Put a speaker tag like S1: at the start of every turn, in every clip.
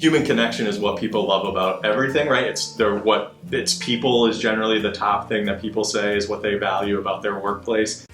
S1: Human connection is what people love about everything, right? It's people is generally the top thing that people say is what they value about their workplace.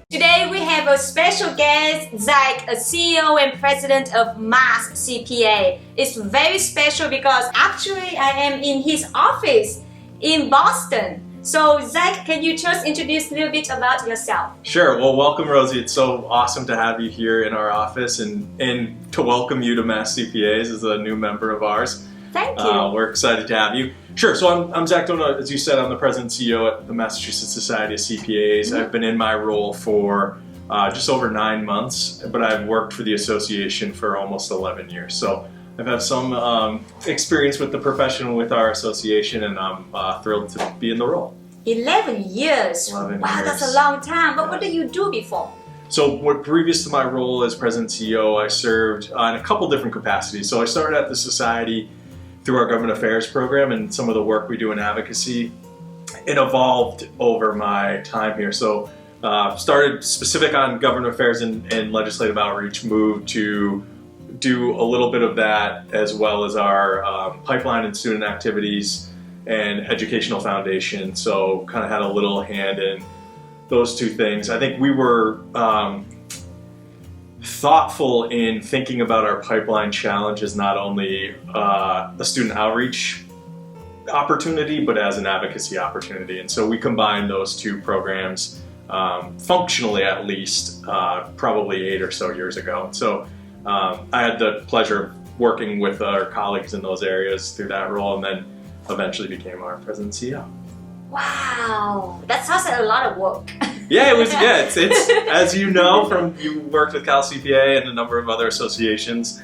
S2: Today we have a special guest, Zach, a CEO and president of MassCPA. It's very special because actually I am in his office in Boston. So Zach, can you just introduce a little bit about yourself?
S1: Sure. Well, welcome, Rosie. It's so awesome to have you here in our office and to welcome you to MassCPAs as a new member of ours.
S2: Thank you.
S1: We're excited to have you. Sure. So I'm Zach Donah. As you said, I'm the president and CEO at the Massachusetts Society of CPAs. I've been in my role for just over 9 months, but I've worked for the association for almost 11 years. So I've had some experience with the profession with our association, and I'm thrilled to be in the role.
S2: 11 years.
S1: 11
S2: wow,
S1: years.
S2: That's a long time. But what did you do before?
S1: So previous to my role as president and CEO, I served in a couple different capacities. So I started at the Society through our government affairs program and some of the work we do in advocacy. It evolved over my time here. So started specific on government affairs and legislative outreach, moved to do a little bit of that as well as our pipeline and student activities and educational foundation. So kind of had a little hand in those two things. I think we were thoughtful in thinking about our pipeline challenge as not only a student outreach opportunity, but as an advocacy opportunity. And so we combined those two programs functionally, at least, probably 8 or so years ago. So I had the pleasure of working with our colleagues in those areas through that role, and then eventually became our president and CEO.
S2: Wow, that sounds like a lot of work.
S1: Yeah, it was. Yeah, it's as you know from you worked with Cal CPA and a number of other associations.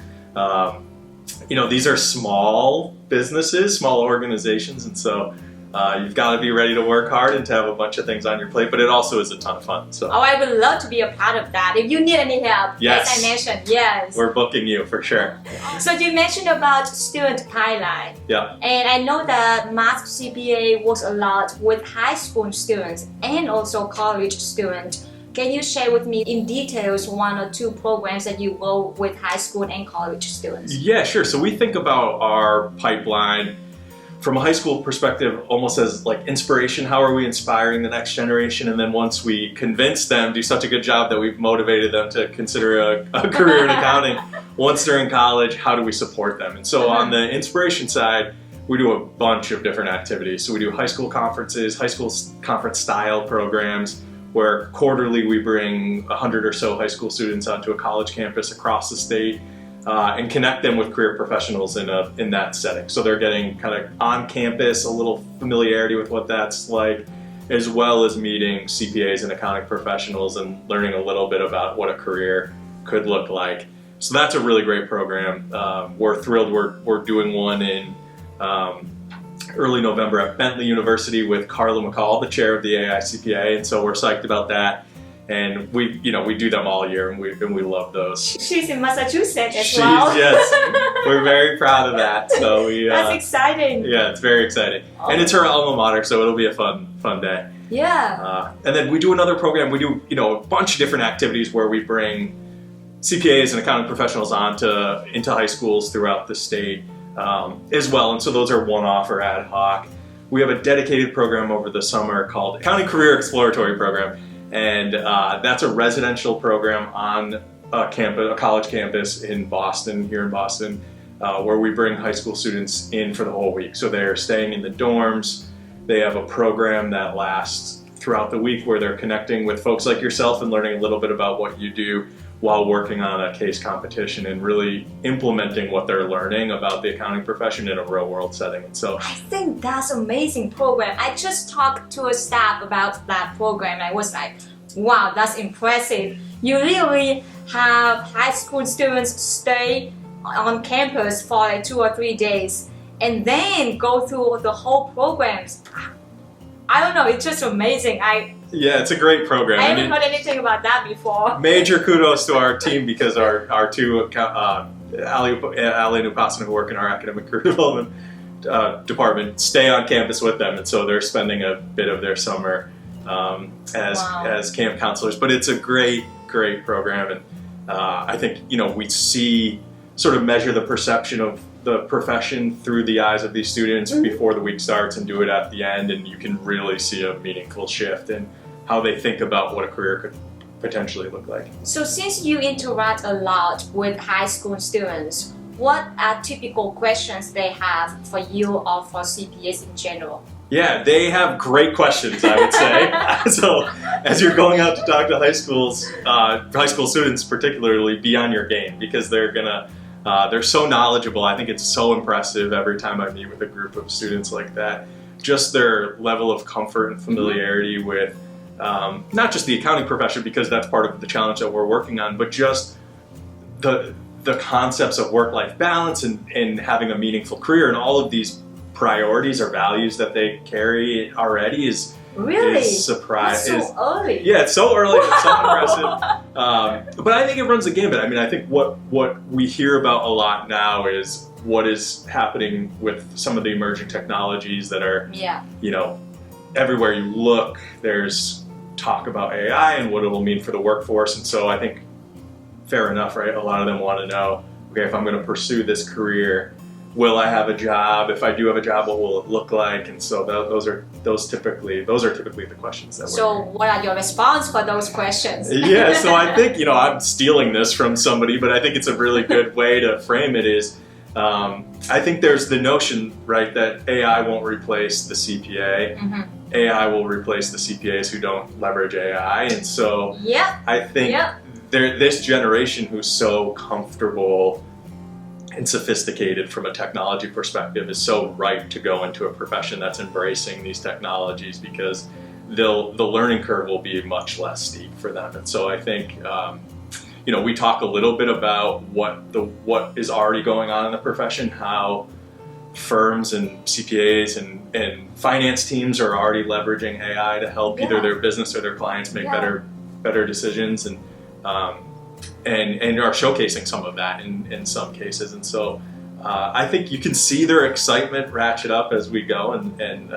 S1: These are small businesses, small organizations, and so you've got to be ready to work hard and to have a bunch of things on your plate. But it also is a ton of fun. So.
S2: Oh, I would love to be a part of that. If you need any help,
S1: yes,
S2: as I mentioned, yes.
S1: We're booking you for sure.
S2: So you mentioned about student pipeline.
S1: Yeah.
S2: And I know that MassCPA works a lot with high school students and also college students. Can you share with me in details 1 or 2 programs that you work with high school and college students?
S1: Yeah, sure. So we think about our pipeline from a high school perspective almost as like inspiration. How are we inspiring the next generation? And then once we convince them, do such a good job that we've motivated them to consider a career in accounting, once they're in college, how do we support them? And so on the inspiration side, we do a bunch of different activities. So we do high school conferences, high school conference style programs, where quarterly we bring 100 or so high school students onto a college campus across the state and connect them with career professionals in that setting. So they're getting kind of on campus, a little familiarity with what that's like, as well as meeting CPAs and accounting professionals and learning a little bit about what a career could look like. So that's a really great program. We're thrilled we're doing one in early November at Bentley University with Carla McCall, the chair of the AICPA, and so we're psyched about that. And we do them all year, and we love those.
S2: She's in Massachusetts as well.
S1: Yes, we're very proud of that. So
S2: that's exciting.
S1: Yeah, it's very exciting, and it's her alma mater, so it'll be a fun day.
S2: Yeah.
S1: And then we do another program. We do a bunch of different activities where we bring CPAs and accounting professionals into high schools throughout the state as well. And so those are one-off or ad hoc. We have a dedicated program over the summer called Accounting Career Exploratory Program. And that's a residential program on a college campus in Boston, here in Boston, where we bring high school students in for the whole week. So they're staying in the dorms. They have a program that lasts throughout the week where they're connecting with folks like yourself and learning a little bit about what you do while working on a case competition and really implementing what they're learning about the accounting profession in a real world setting. And so
S2: I think that's an amazing program. I just talked to a staff about that program and I was like, wow, that's impressive. You literally have high school students stay on campus for like 2 or 3 days and then go through the whole programs. I don't know, it's just amazing.
S1: Yeah, it's a great program.
S2: I haven't heard anything about that before.
S1: Major kudos to our team because our two Ali and Upasana who work in our academic career development department stay on campus with them, and so they're spending a bit of their summer as camp counselors. But it's a great program, and I think we sort of measure the perception of the profession through the eyes of these students before the week starts and do it at the end, and you can really see a meaningful shift in how they think about what a career could potentially look like.
S2: So since you interact a lot with high school students, what are typical questions they have for you or for CPAs in general?
S1: Yeah, they have great questions, I would say. So as you're going out to talk to high school students particularly, be on your game, because they're so knowledgeable. I think it's so impressive every time I meet with a group of students like that. Just their level of comfort and familiarity with not just the accounting profession, because that's part of the challenge that we're working on, but just the concepts of work-life balance and having a meaningful career, and all of these priorities or values that they carry already is surprising.
S2: That's so early.
S1: Yeah, it's so early. It's so impressive. But I think it runs the gambit. I mean, I think what we hear about a lot now is what is happening with some of the emerging technologies that are, everywhere you look, there's talk about AI and what it will mean for the workforce. And so I think, fair enough, right? A lot of them want to know, okay, if I'm going to pursue this career, will I have a job? If I do have a job, what will it look like? And so those are typically the questions that we're hearing.
S2: What are your response for those questions?
S1: Yeah, so I think, I'm stealing this from somebody, but I think it's a really good way to frame it is, I think there's the notion, right, that AI won't replace the CPA. Mm-hmm. AI will replace the CPAs who don't leverage AI. And so I think this generation who's so comfortable and sophisticated from a technology perspective is so right to go into a profession that's embracing these technologies, because the learning curve will be much less steep for them. And so I think we talk a little bit about what is already going on in the profession, how firms and CPAs and finance teams are already leveraging AI to help either their business or their clients make better decisions, and are showcasing some of that in some cases. And so I think you can see their excitement ratchet up as we go, and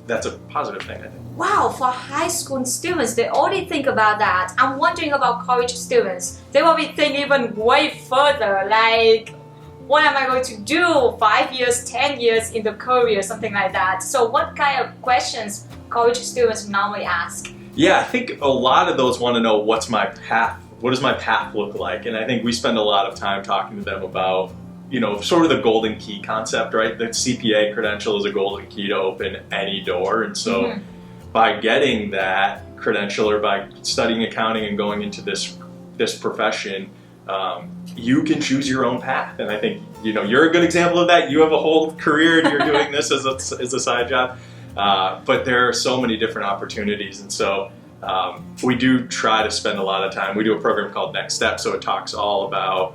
S1: that's a positive thing, I think.
S2: Wow, for high school students, they already think about that. I'm wondering about college students. They will be thinking even way further, like, what am I going to do 5 years, 10 years in the career, something like that. So what kind of questions college students normally ask? Yeah,
S1: I think a lot of those want to know, what's my path? What does my path look like? And I think we spend a lot of time talking to them about, sort of the golden key concept, right? The CPA credential is a golden key to open any door. And so by getting that credential, or by studying accounting and going into this profession, you can choose your own path. And I think, you're a good example of that. You have a whole career and you're doing this as a side job. But there are so many different opportunities. And so we do try to spend a lot of time. We do a program called Next Step. So it talks all about,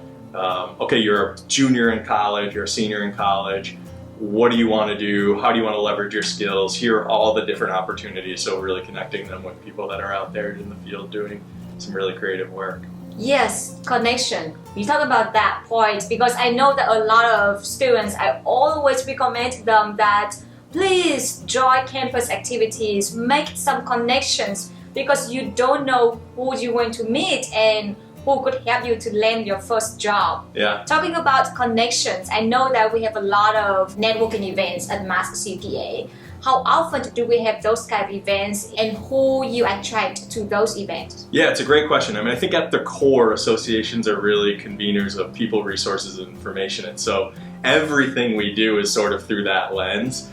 S1: okay, you're a junior in college, you're a senior in college. What do you want to do? How do you want to leverage your skills? Here are all the different opportunities. So really connecting them with people that are out there in the field doing some really creative work.
S2: Yes, connection. You talk about that point, because I know that a lot of students, I always recommend them that please join campus activities, make some connections, because you don't know who you're going to meet and who could help you to land your first job.
S1: Yeah.
S2: Talking about connections, I know that we have a lot of networking events at MassCPA. How often do we have those kind of events, and who you attract to those events?
S1: Yeah, it's a great question. I mean, I think at the core, associations are really conveners of people, resources, and information. And so everything we do is sort of through that lens.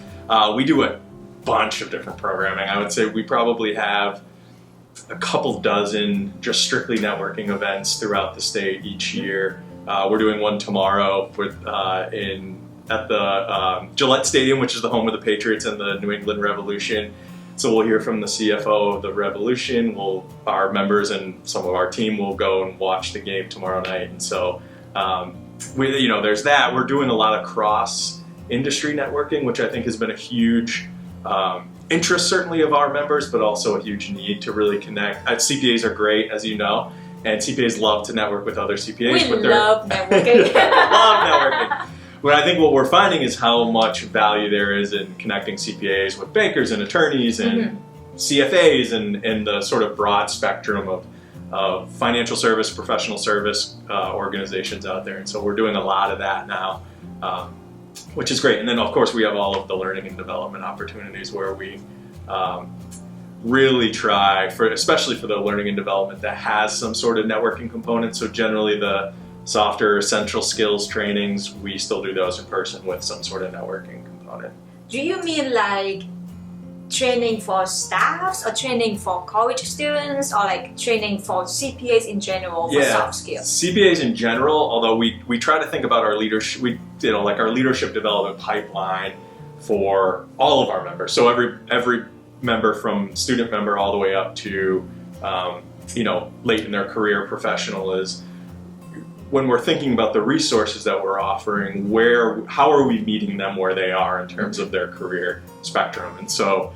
S1: We do a bunch of different programming. I would say we probably have a couple dozen just strictly networking events throughout the state each year. We're doing one tomorrow at the Gillette Stadium, which is the home of the Patriots and the New England Revolution. So we'll hear from the CFO of the Revolution. Our members and some of our team will go and watch the game tomorrow night. And so there's that. We're doing a lot of cross-industry networking, which I think has been a huge interest certainly of our members, but also a huge need to really connect. CPAs are great, as you know, and CPAs love to network with other CPAs.
S2: We love networking.
S1: Love networking. But I think what we're finding is how much value there is in connecting CPAs with bankers and attorneys and CFAs and the sort of broad spectrum of financial service, professional service organizations out there. And so we're doing a lot of that now, which is great. And then of course we have all of the learning and development opportunities where we really try, especially for the learning and development that has some sort of networking component. So generally the softer essential skills trainings, we still do those in person with some sort of networking component.
S2: Do you mean like training for staffs or training for college students or like training for CPAs in general for soft skills?
S1: CPAs in general, although we try to think about our leadership, like our leadership development pipeline for all of our members. So every member from student member all the way up to late in their career professional is, when we're thinking about the resources that we're offering, how are we meeting them where they are in terms of their career spectrum? And so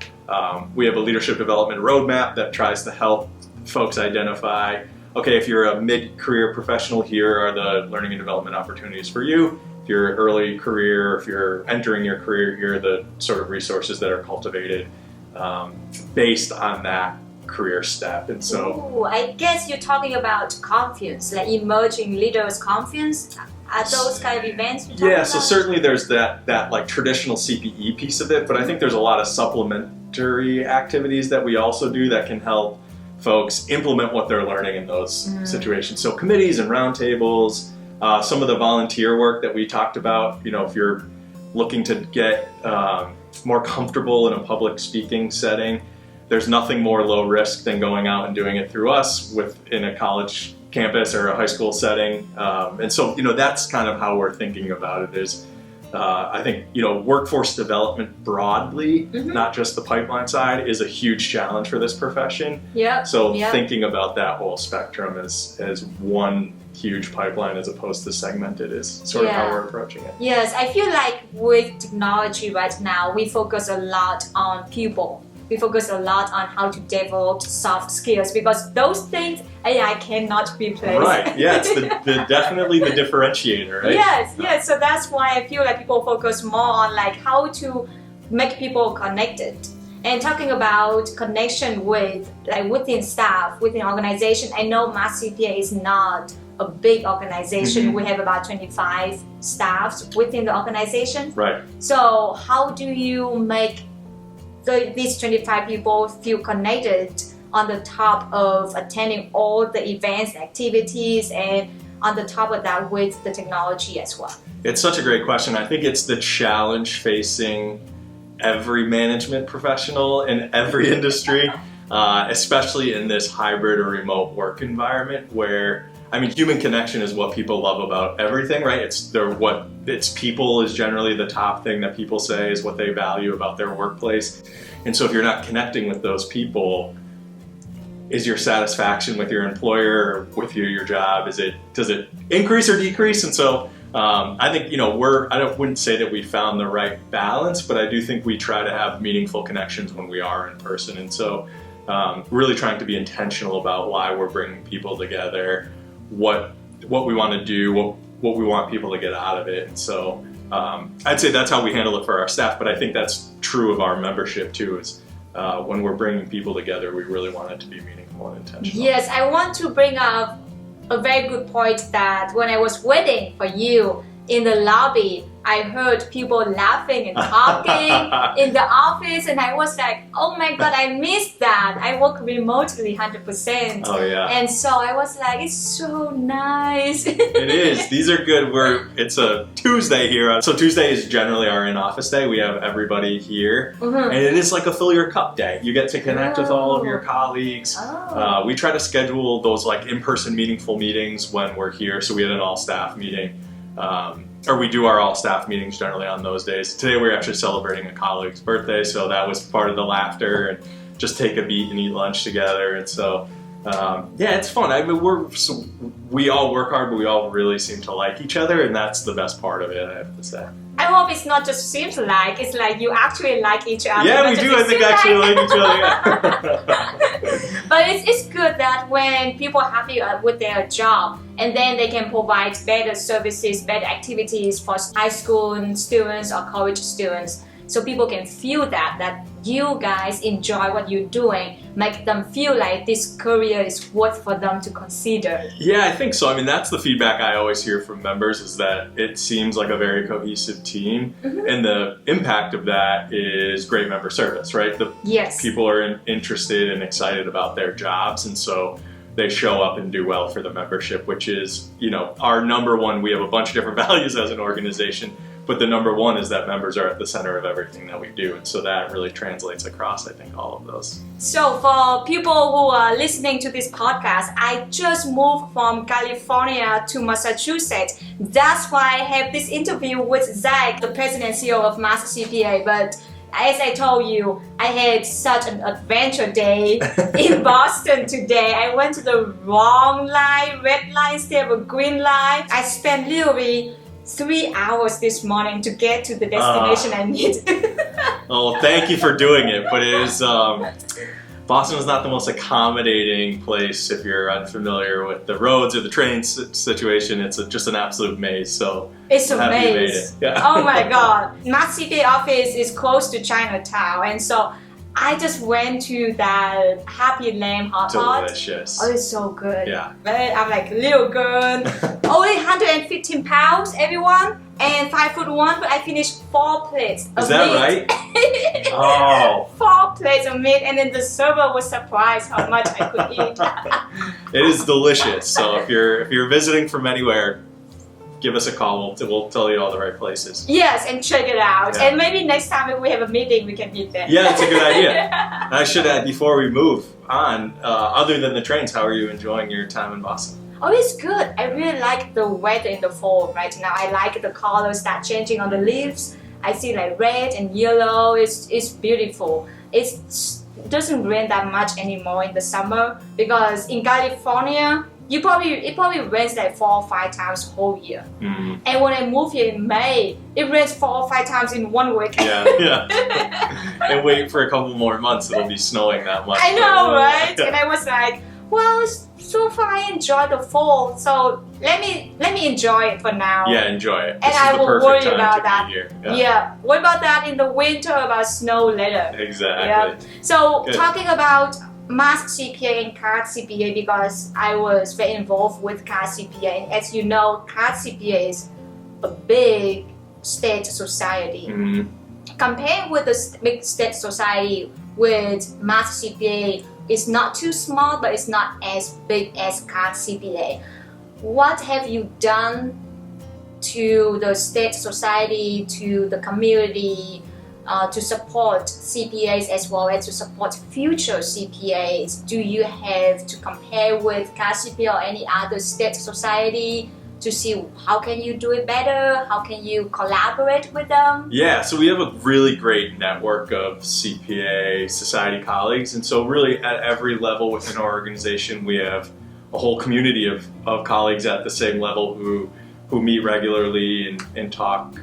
S1: we have a leadership development roadmap that tries to help folks identify, okay, if you're a mid-career professional, here are the learning and development opportunities for you. If you're early career, if you're entering your career, here are the sort of resources that are cultivated based on that career step. And so
S2: I guess you're talking about conference, like emerging leaders conference. Are those kind of events you're talking about?
S1: So certainly there's that like traditional CPE piece of it, but I think there's a lot of supplementary activities that we also do that can help folks implement what they're learning in those situations. So committees and roundtables, some of the volunteer work that we talked about, if you're looking to get more comfortable in a public speaking setting, there's nothing more low risk than going out and doing it through us in a college campus or a high school setting. And so, that's kind of how we're thinking about it is, I think, workforce development broadly, not just the pipeline side, is a huge challenge for this profession. So thinking about that whole spectrum as one huge pipeline as opposed to segmented is sort of how we're approaching it.
S2: Yes, I feel like with technology right now, we focus a lot on people. We focus a lot on how to develop soft skills because those things AI cannot replace.
S1: Right, it's definitely the differentiator, right?
S2: Yes. So that's why I feel like people focus more on like how to make people connected. And talking about connection within staff, within organization, I know MassCPA is not a big organization. We have about 25 staffs within the organization.
S1: Right.
S2: So how do you make these 25 people feel connected on the top of attending all the events, activities, and on the top of that with the technology as well?
S1: It's such a great question. I think it's the challenge facing every management professional in every industry, especially in this hybrid or remote work environment where, human connection is what people love about everything, right? It's people is generally the top thing that people say is what they value about their workplace. And so if you're not connecting with those people, is your satisfaction with your employer, with your job, does it increase or decrease? And so I think, wouldn't say that we found the right balance, but I do think we try to have meaningful connections when we are in person. And so really trying to be intentional about why we're bringing people together, what we want to do, what we want people to get out of it. And so I'd say that's how we handle it for our staff, but I think that's true of our membership too, is when we're bringing people together, we really want it to be meaningful and intentional.
S2: Yes, I want to bring up a very good point that when I was waiting for you in the lobby, I heard people laughing and talking in the office, and I was like, oh my God, I missed that. I work remotely 100%.
S1: Oh yeah.
S2: And so I was like, it's so nice.
S1: It is. These are good. It's a Tuesday here. So Tuesday is generally our in-office day. We have everybody here. And it is like a fill your cup day. You get to connect with all of your colleagues. We try to schedule those like in-person meaningful meetings when we're here. So we had an all-staff meeting. Or we do our all-staff meetings generally on those days. Today we're actually celebrating a colleague's birthday, so that was part of the laughter and just take a beat and eat lunch together. And so, it's fun. We all work hard, but we all really seem to like each other, and that's the best part of it, I have to say.
S2: I hope it's not just seems like, it's like you actually like each other.
S1: Yeah, we do, I think, actually like each other.
S2: But it's good that that when people are happy with their job, and then they can provide better services, better activities for high school students or college students. So people can feel that you guys enjoy what you're doing, make them feel like this career is worth for them to consider.
S1: Yeah, I think so. I mean, that's the feedback I always hear from members, is that it seems like a very cohesive team. And the impact of that is great member service, right?
S2: Yes.
S1: People are interested and excited about their jobs, and so they show up and do well for the membership, which is, our number one. We have a bunch of different values as an organization, but the number one is that members are at the center of everything that we do. And so that really translates across, I think, all of those.
S2: So for people who are listening to this podcast, I just moved from California to Massachusetts. That's why I have this interview with Zach, the president and CEO of MassCPA. But as I told you, I had such an adventure day in Boston today. I went to the wrong line, red line instead of a green line. I spent literally 3 hours this morning to get to the destination I need.
S1: Oh, thank you for doing it. But it is, Boston is not the most accommodating place if you're unfamiliar with the roads or the train situation. It's just an absolute maze. So
S2: it's
S1: I'm
S2: a
S1: happy you made
S2: maze.
S1: it. Yeah.
S2: Oh my God. MassCPA office is close to Chinatown. And so I just went to that Happy Lamb hot pot.
S1: Delicious.
S2: Oh, it's so good.
S1: Yeah.
S2: But I'm like little girl, only 115 pounds, everyone, and 5'1", but I finished 4 plates of meat.
S1: Is that right? Oh.
S2: 4 plates of meat, and then the server was surprised how much I could eat.
S1: It is delicious. So if you're visiting from anywhere, give us a call. We'll tell you all the right places.
S2: Yes, and check it out.
S1: Yeah.
S2: And maybe next time if we have a meeting, we can meet there.
S1: Yeah, that's a good idea. I should add, before we move on, other than the trains, how are you enjoying your time in Boston?
S2: Oh, it's good. I really like the weather in the fall right now. I like the colors start changing on the leaves. I see like red and yellow. It's beautiful. It doesn't rain that much anymore in the summer, because in California, it probably rains like 4 or 5 times whole year. And when I moved here in May, it rains 4 or 5 times in 1 week.
S1: Yeah. And wait for a couple more months, it'll be snowing that much.
S2: I know, right? And I was like, well, so far I enjoy the fall, so let me enjoy it for now.
S1: Yeah, enjoy it.
S2: And I will worry about that.
S1: Yeah.
S2: What about that in the winter, about snow later?
S1: Exactly.
S2: Yeah. So
S1: Good.
S2: talking about MassCPA and Card CPA, because I was very involved with Card CPA, and as you know, Card CPA is a big state society. Compared with the big state society, with MassCPA, it's not too small, but it's not as big as Card CPA. What have you done to the state society, to the community, to support CPAs as well as to support future CPAs? Do you have to compare with Card CPA or any other state society to see how can you do it better? How can you collaborate with them? Yeah,
S1: so we have a really great network of CPA society colleagues, and so really at every level within our organization, we have a whole community of colleagues at the same level who meet regularly and talk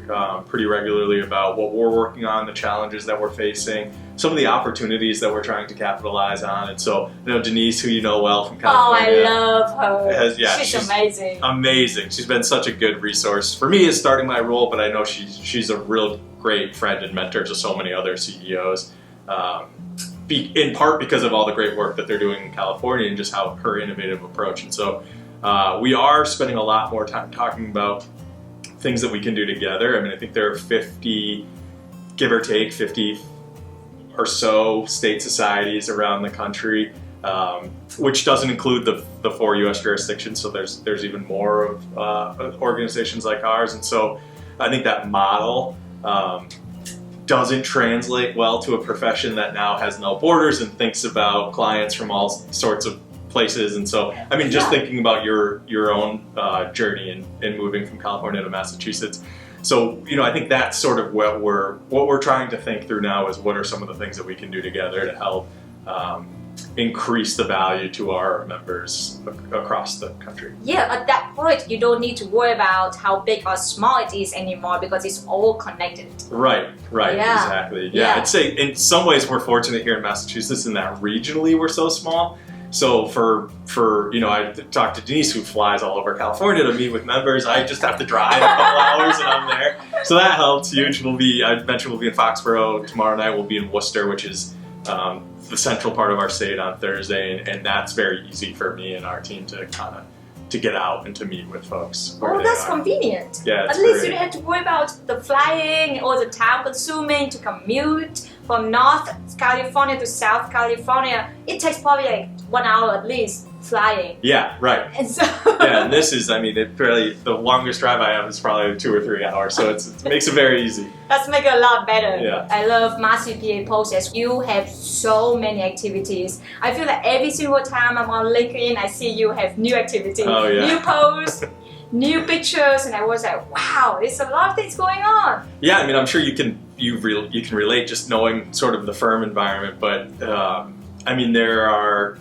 S1: pretty regularly about what we're working on, the challenges that we're facing, some of the opportunities that we're trying to capitalize on. And so, Denise, who you know well from California.
S2: Oh, I love her. She's amazing.
S1: Amazing. She's been such a good resource for me as starting my role, but I know she's a real great friend and mentor to so many other CEOs. In part because of all the great work that they're doing in California and just how her innovative approach. And so we are spending a lot more time talking about things that we can do together. I mean, I think there are 50, give or take, 50 or so state societies around the country, which doesn't include the 4 U.S. jurisdictions. So there's even more of organizations like ours. And so I think that model doesn't translate well to a profession that now has no borders and thinks about clients from all sorts of places. And so, I mean, just thinking about your own journey in moving from California to Massachusetts. So, I think that's sort of what we're trying to think through now is what are some of the things that we can do together to help increase the value to our members across the country. Yeah, at that point, you don't need to worry about how big or small it is anymore because it's all connected. Right, yeah. Exactly. Yeah, I'd say in some ways we're fortunate here in Massachusetts in that regionally we're so small. So for I talked to Denise, who flies all over California to meet with members. I just have to drive a couple hours and I'm there. So that helps huge. I mentioned we'll be in Foxborough tomorrow night. We'll be in Worcester, which is the central part of our state, on Thursday, and that's very easy for me and our team to get out and to meet with folks.
S2: Oh, that's convenient.
S1: Yeah,
S2: at least you don't have to worry about the flying or the time consuming to commute from North California to South California. It takes probably like 1 hour at least flying.
S1: Yeah, right.
S2: And so
S1: yeah, and this is, the longest drive I have is probably 2 or 3 hours, so it makes it very easy.
S2: That's make it a lot better.
S1: Yeah.
S2: I love MassCPA process. You have so many activities. I feel like every single time I'm on LinkedIn, I see you have new activities, new posts, new pictures, and I was like, wow, there's a lot of things going on.
S1: Yeah, I'm sure you can relate just knowing sort of the firm environment, but there are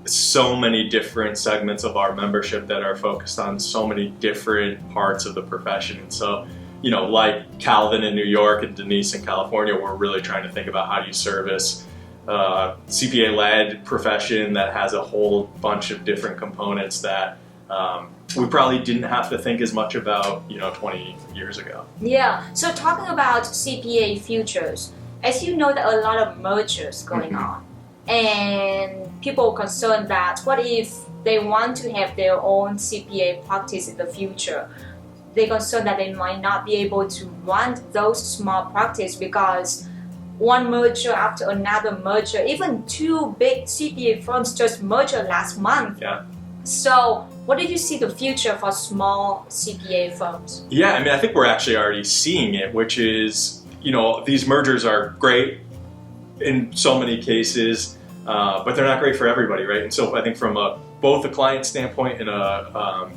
S1: so many different segments of our membership that are focused on so many different parts of the profession. And so, like Calvin in New York and Denise in California, we're really trying to think about how do you service CPA-led profession that has a whole bunch of different components that we probably didn't have to think as much about 20 years ago.
S2: Yeah, so talking about CPA futures, as you know, there are a lot of mergers going on, and people are concerned that what if they want to have their own CPA practice in the future? They're concerned that they might not be able to run those small practices because one merger after another merger, even 2 big CPA firms just merged last month.
S1: Yeah.
S2: So what do you see the future for small CPA firms?
S1: Yeah, I think we're actually already seeing it, which is, these mergers are great in so many cases, but they're not great for everybody, right? And so I think from both a client standpoint and a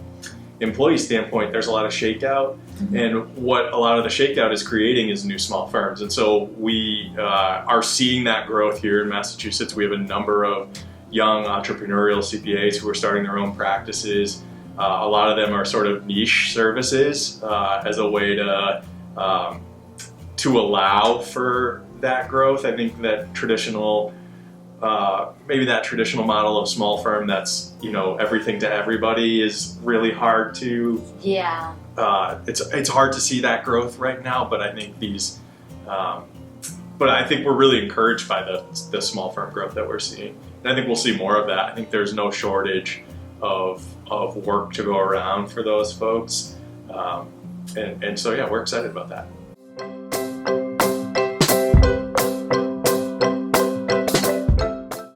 S1: employee standpoint, there's a lot of shakeout. And what a lot of the shakeout is creating is new small firms. And so we are seeing that growth here in Massachusetts. We have a number of young entrepreneurial CPAs who are starting their own practices. A lot of them are sort of niche services as a way to allow for that growth. I think that maybe that traditional model of small firm that's everything to everybody is really hard to.
S2: Yeah.
S1: It's hard to see that growth right now, but I think but I think we're really encouraged by the small firm growth that we're seeing. And I think we'll see more of that. I think there's no shortage of work to go around for those folks. And so, yeah, we're excited about that.